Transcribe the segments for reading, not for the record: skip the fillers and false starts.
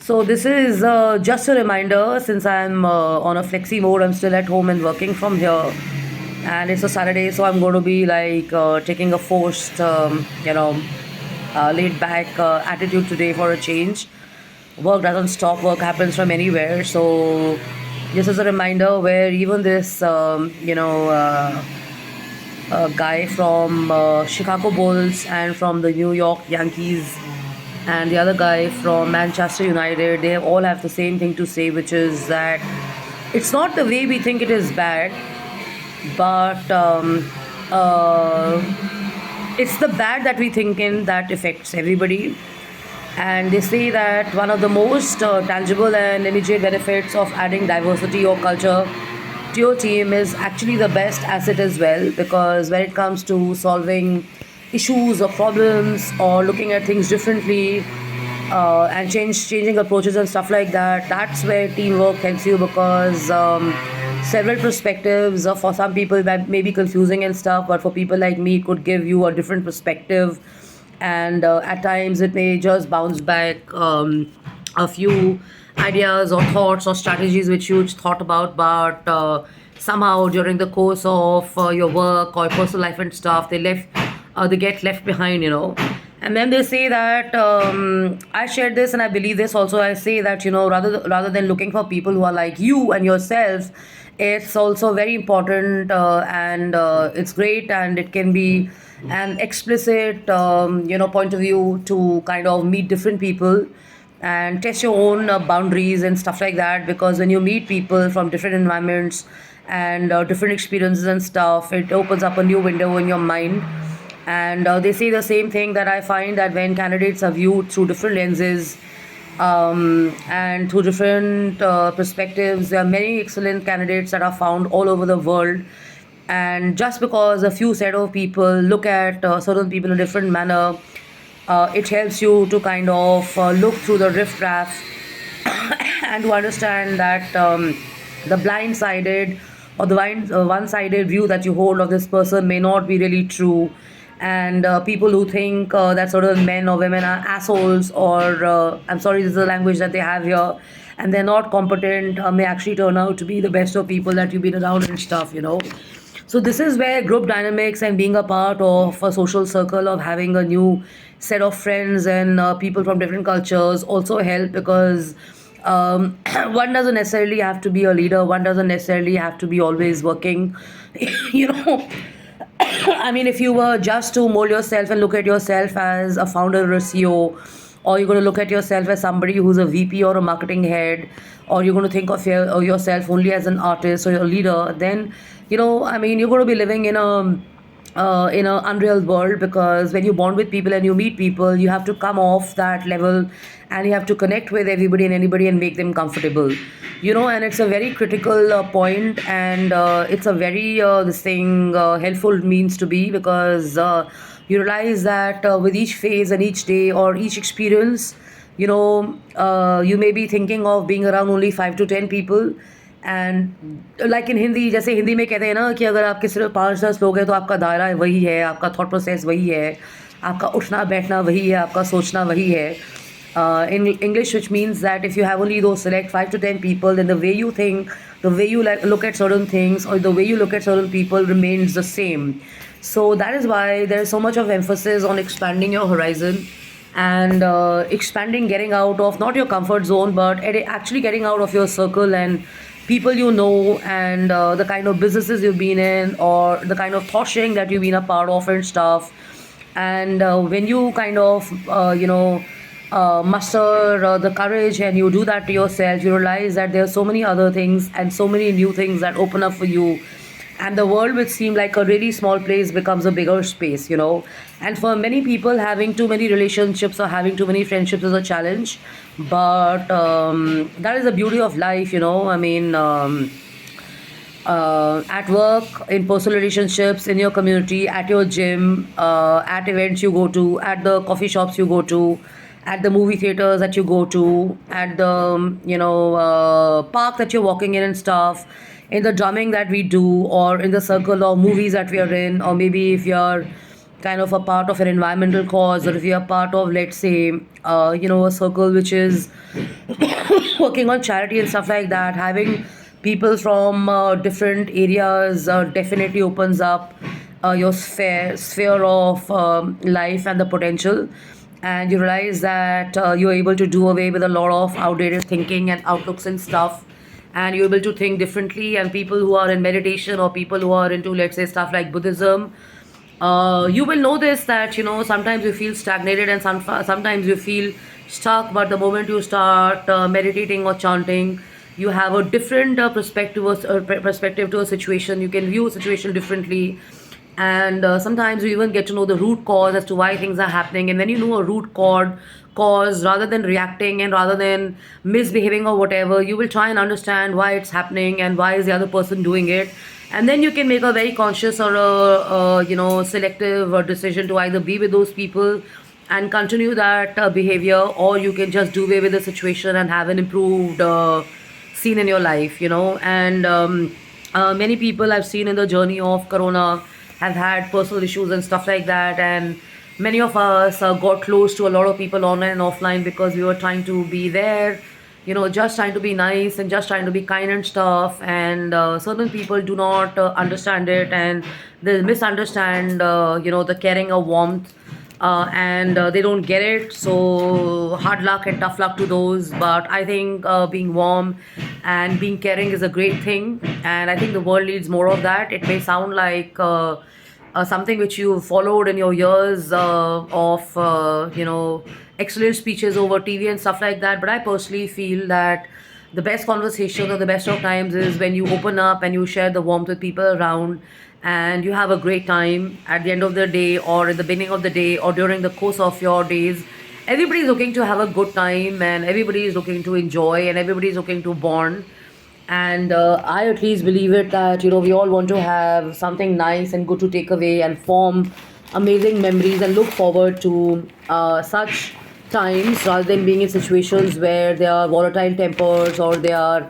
So this is just a reminder since I'm on a flexi mode. I'm still at home and working from here, and it's a Saturday, so I'm going to be like taking a forced, laid back attitude today for a change. Work doesn't stop. Work happens from anywhere. So this is a reminder where even this, guy from Chicago Bulls and from the New York Yankees and the other guy from Manchester United, they all have the same thing to say, which is that it's not the way we think it is bad, but uh, it's the bad that we think in that affects everybody. And they say that one of the most tangible and immediate benefits of adding diversity or culture to your team is actually the best asset as well, because when it comes to solving issues or problems or looking at things differently, and changing approaches and stuff like that, that's where teamwork helps you, because several perspectives for some people that may be confusing and stuff, but for people like me it could give you a different perspective. And at times it may just bounce back a few ideas or thoughts or strategies which you thought about, but somehow during the course of your work or personal life and stuff, they get left behind, and then they say that I shared this and I believe this also. I say that rather than looking for people who are like you and yourself, it's also very important, and it's great, and it can be an explicit point of view to kind of meet different people and test your own boundaries and stuff like that, because when you meet people from different environments and different experiences and stuff, it opens up a new window in your mind. And they say the same thing, that I find that when candidates are viewed through different lenses, and through different perspectives, there are many excellent candidates that are found all over the world. And just because a few set of people look at certain people in a different manner, it helps you to kind of look through the riffraff and to understand that the blind-sided or the one-sided view that you hold of this person may not be really true. And people who think that certain men or women are assholes, or I'm sorry, this is the language that they have here, and they're not competent, may actually turn out to be the best of people that you've been around and stuff. So this is where group dynamics and being a part of a social circle, of having a new set of friends and people from different cultures also help, because one doesn't necessarily have to be a leader, one doesn't necessarily have to be always working. you know I mean, if you were just to mold yourself and look at yourself as a founder or a CEO, or you're going to look at yourself as somebody who's a VP or a marketing head, or you're going to think of yourself only as an artist or a leader, then I mean, you're going to be living in a unreal world, because when you bond with people and you meet people, you have to come off that level and you have to connect with everybody and anybody and make them comfortable. And it's a very critical point, and it's a very this thing helpful means to be, because you realize that with each phase and each day or each experience, you may be thinking of being around only 5 to 10 people. And like in Hindi, जैसे हिंदी में कहते हैं ना कि अगर आपके सिर्फ 5-10 लोग हैं तो आपका दायरा वही है, आपका थॉट प्रोसेस वही है, आपका उठना बैठना वही है, आपका सोचना वही है. In English, which means that if you have only those select 5 to 10 people, then the way you think, the way you look at certain things, or the way you look at certain people remains the same. So that is why there is so much of emphasis on expanding your horizon, and expanding, getting out of not your comfort zone, but actually getting out of your circle and people and the kind of businesses you've been in, or the kind of thought sharing that you've been a part of and stuff. And when you kind of muster the courage and you do that to yourself, you realize that there are so many other things and so many new things that open up for you, and the world which seemed like a really small place becomes a bigger space. And for many people, having too many relationships or having too many friendships is a challenge, but that is the beauty of life. I mean, at work, in personal relationships, in your community, at your gym, at events you go to, at the coffee shops you go to, at the movie theaters that you go to, at the park that you're walking in and stuff, in the drumming that we do, or in the circle of movies that we are in, or maybe if you're kind of a part of an environmental cause, or if you're part of, let's say, a circle which is working on charity and stuff like that, having people from different areas definitely opens up your sphere of life and the potential, and you realize that you're able to do away with a lot of outdated thinking and outlooks and stuff, and you're able to think differently. And people who are in meditation, or people who are into, let's say, stuff like Buddhism, you will notice that sometimes you feel stagnated, and sometimes you feel stuck. But the moment you start meditating or chanting, you have a different perspective to a situation. You can view a situation differently, and sometimes you even get to know the root cause as to why things are happening. And when you know a cause, rather than reacting and rather than misbehaving or whatever, you will try and understand why it's happening and why is the other person doing it. And then you can make a very conscious or a selective decision to either be with those people and continue that behavior, or you can just do away with the situation and have an improved scene in your life. And many people I've seen in the journey of corona have had personal issues and stuff like that, and many of us got close to a lot of people online and offline because we were trying to be there, just trying to be nice and just trying to be kind and stuff. And certain people do not understand it, and they misunderstand the caring or warmth, and they don't get it. So hard luck and tough luck to those. But I think being warm and being caring is a great thing, and I think the world needs more of that. It may sound like something which you followed in your years of excellent speeches over TV and stuff like that, but I personally feel that the best conversation or the best of times is when you open up and you share the warmth with people around, and you have a great time at the end of the day, or in the beginning of the day, or during the course of your days. Everybody is looking to have a good time, and everybody is looking to enjoy, and everybody is looking to bond. And I at least believe it that we all want to have something nice and good to take away and form amazing memories and look forward to such times, rather than being in situations where they are volatile tempers, or they are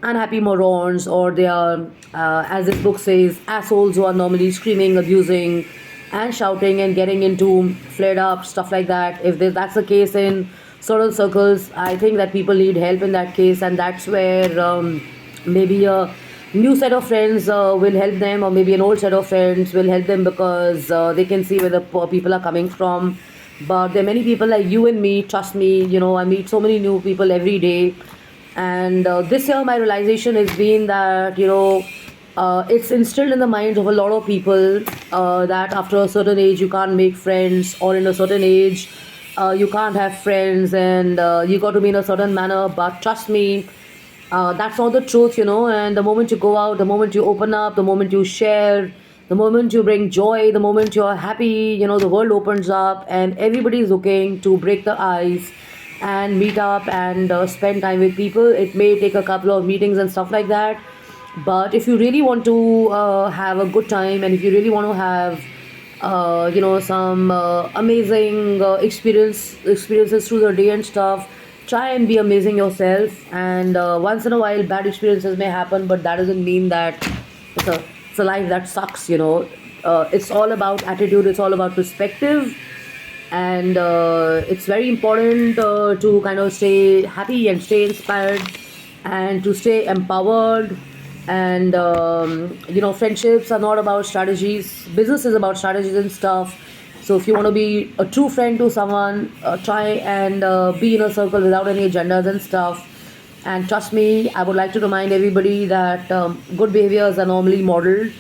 unhappy morons, or they are, as this book says, assholes who are normally screaming, abusing, and shouting and getting into flared up stuff like that. If that's the case in certain circles, I think that people need help in that case, and that's where maybe a new set of friends will help them, or maybe an old set of friends will help them, because they can see where the poor people are coming from. But there are many people like you and me, trust me, I meet so many new people every day. And this year my realization has been that it's instilled in the minds of a lot of people that after a certain age you can't make friends, or in a certain age you can't have friends, and you got to be in a certain manner. But trust me, that's not the truth. And the moment you go out, the moment you open up, the moment you share, the moment you bring joy, the moment you're happy, the world opens up, and everybody is looking to break the ice and meet up and spend time with people. It may take a couple of meetings and stuff like that, but if you really want to have a good time, and if you really want to have some amazing experiences through the day and stuff, try and be amazing yourself. And once in a while bad experiences may happen, but that doesn't mean that it's a life that sucks. It's all about attitude, it's all about perspective, and it's very important to kind of stay happy and stay inspired and to stay empowered. And friendships are not about strategies, business is about strategies and stuff. So if you want to be a true friend to someone, try and be in a circle without any agendas and stuff. And trust me, I would like to remind everybody that good behaviors are normally modeled.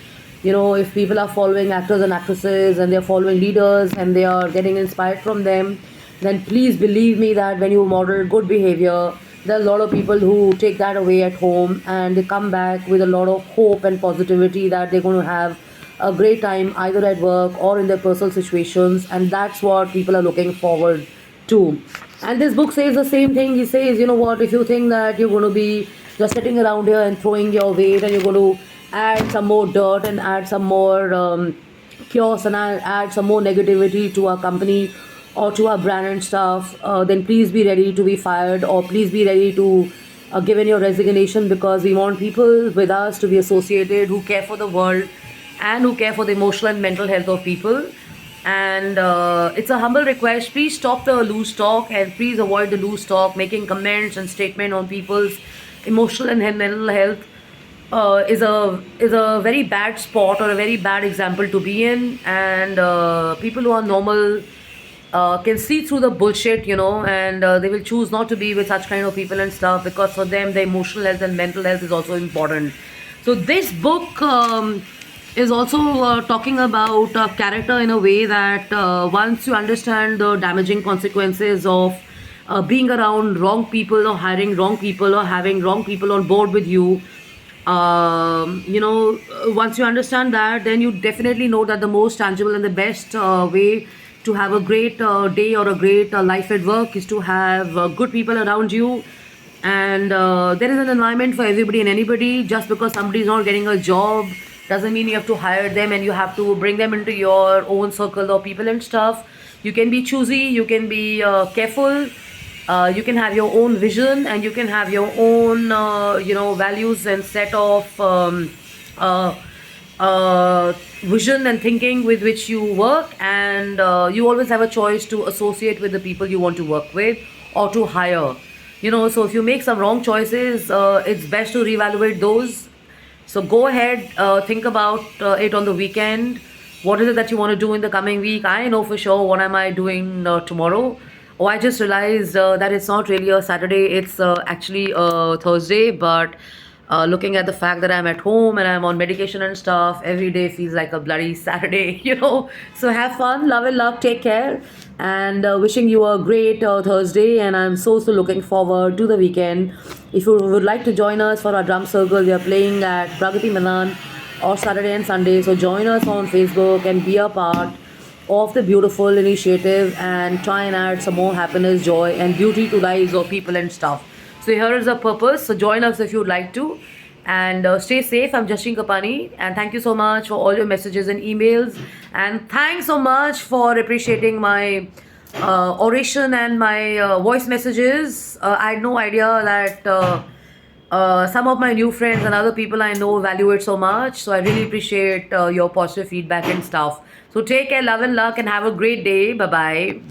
If people are following actors and actresses, and they're following leaders, and they are getting inspired from them, then please believe me that when you model good behavior, there are a lot of people who take that away at home, and they come back with a lot of hope and positivity that they're going to have a great time either at work or in their personal situations. And that's what people are looking forward to. And this book says the same thing. He says, what, if you think that you're going to be just sitting around here and throwing your weight, and you're going to add some more dirt and add some more chaos and add some more negativity to our company or to our brand and stuff, then please be ready to be fired, or please be ready to give in your resignation, because we want people with us to be associated who care for the world and who care for the emotional and mental health of people. And it's a humble request. Please stop the loose talk and please avoid the loose talk. Making comments and statement on people's emotional and mental health is a very bad spot or a very bad example to be in. And people who are normal can see through the bullshit, and they will choose not to be with such kind of people and stuff, because for them the emotional health and mental health is also important. So this book is also talking about character in a way that once you understand the damaging consequences of being around wrong people or hiring wrong people or having wrong people on board with you, once you understand that, then you definitely know that the most tangible and the best way to have a great day or a great life at work is to have good people around you. And there is an environment for everybody and anybody. Just because somebody is not getting a job doesn't mean you have to hire them and you have to bring them into your own circle of people and stuff. You can be choosy, you can be careful, you can have your own vision, and you can have your own values and set of uh, vision and thinking with which you work. And you always have a choice to associate with the people you want to work with or to hire. So if you make some wrong choices, it's best to reevaluate those. So go ahead, think about it on the weekend. What is it that you want to do in the coming week? I know for sure what am I doing tomorrow. Oh, I just realized that it's not really a Saturday, it's actually a Thursday. But looking at the fact that I'm at home and I'm on medication and stuff, every day feels like a bloody Saturday. So have fun, love and luck, take care, and wishing you a great Thursday. And I'm so looking forward to the weekend. If you would like to join us for our drum circle, we are playing at Pragati Madan or Saturday and Sunday. So join us on Facebook and be a part of the beautiful initiative and try and add some more happiness, joy, and beauty to lives of people and stuff. So here is the purpose. So join us if you'd like to. And stay safe. I'm Jashin Kapani. And thank you so much for all your messages and emails. And thanks so much for appreciating my oration and my voice messages. I had no idea that some of my new friends and other people I know value it so much. So I really appreciate your positive feedback and stuff. So take care, love and luck, and have a great day. Bye bye.